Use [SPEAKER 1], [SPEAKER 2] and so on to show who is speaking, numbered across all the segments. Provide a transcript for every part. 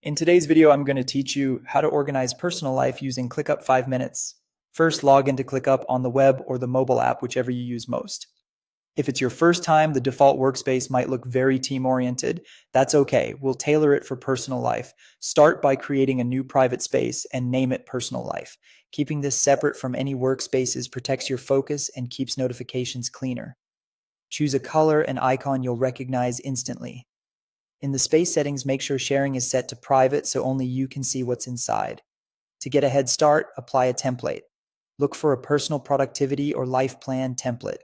[SPEAKER 1] In today's video, I'm going to teach you how to organize personal life using ClickUp 5 minutes. First, log into ClickUp on the web or the mobile app, whichever you use most. If it's your first time, the default workspace might look very team-oriented. That's okay. We'll tailor it for personal life. Start by creating a new private space and name it Personal Life. Keeping this separate from any workspaces protects your focus and keeps notifications cleaner. Choose a color and icon you'll recognize instantly. In the space settings, make sure sharing is set to private so only you can see what's inside. To get a head start, apply a template. Look for a personal productivity or life plan template.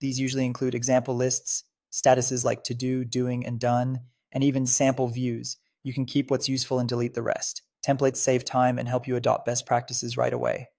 [SPEAKER 1] These usually include example lists, statuses like to do, doing, and done, and even sample views. You can keep what's useful and delete the rest. Templates save time and help you adopt best practices right away.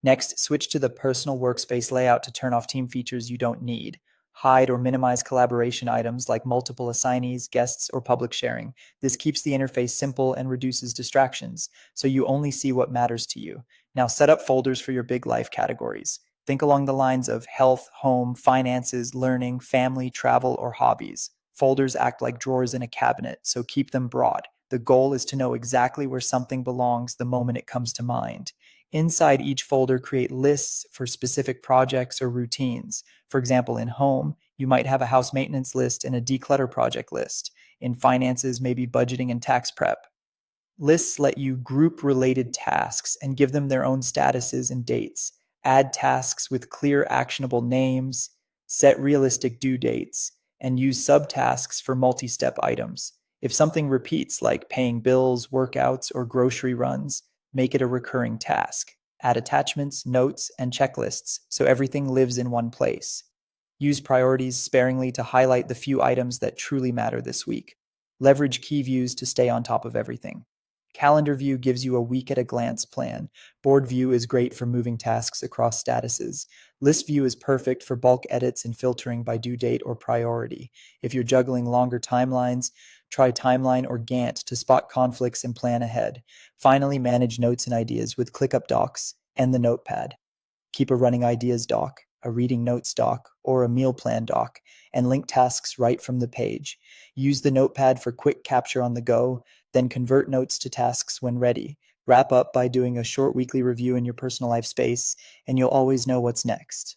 [SPEAKER 1] Next, switch to the personal workspace layout to turn off team features you don't need. Hide or minimize collaboration items like multiple assignees, guests, or public sharing. This keeps the interface simple and reduces distractions, so you only see what matters to you. Now set up folders for your big life categories. Think along the lines of health, home, finances, learning, family, travel, or hobbies. Folders act like drawers in a cabinet, so keep them broad. The goal is to know exactly where something belongs the moment it comes to mind. Inside each folder, create lists for specific projects or routines. For example, in home, you might have a house maintenance list and a declutter project list. In finances, maybe budgeting and tax prep. Lists let you group related tasks and give them their own statuses and dates. Add tasks with clear, actionable names, set realistic due dates, and use subtasks for multi step items. If something repeats, like paying bills, workouts, or grocery runs, make it a recurring task. Add attachments, notes, and checklists so everything lives in one place. Use priorities sparingly to highlight the few items that truly matter this week. Leverage key views to stay on top of everything. Calendar view gives you a week at a glance plan. Board view is great for moving tasks across statuses. List view is perfect for bulk edits and filtering by due date or priority. If you're juggling longer timelines, try Timeline or Gantt to spot conflicts and plan ahead. Finally, manage notes and ideas with ClickUp Docs and the Notepad. Keep a running ideas doc, a reading notes doc, or a meal plan doc, and link tasks right from the page. Use the notepad for quick capture on the go, then convert notes to tasks when ready. Wrap up by doing a short weekly review in your personal life space, and you'll always know what's next.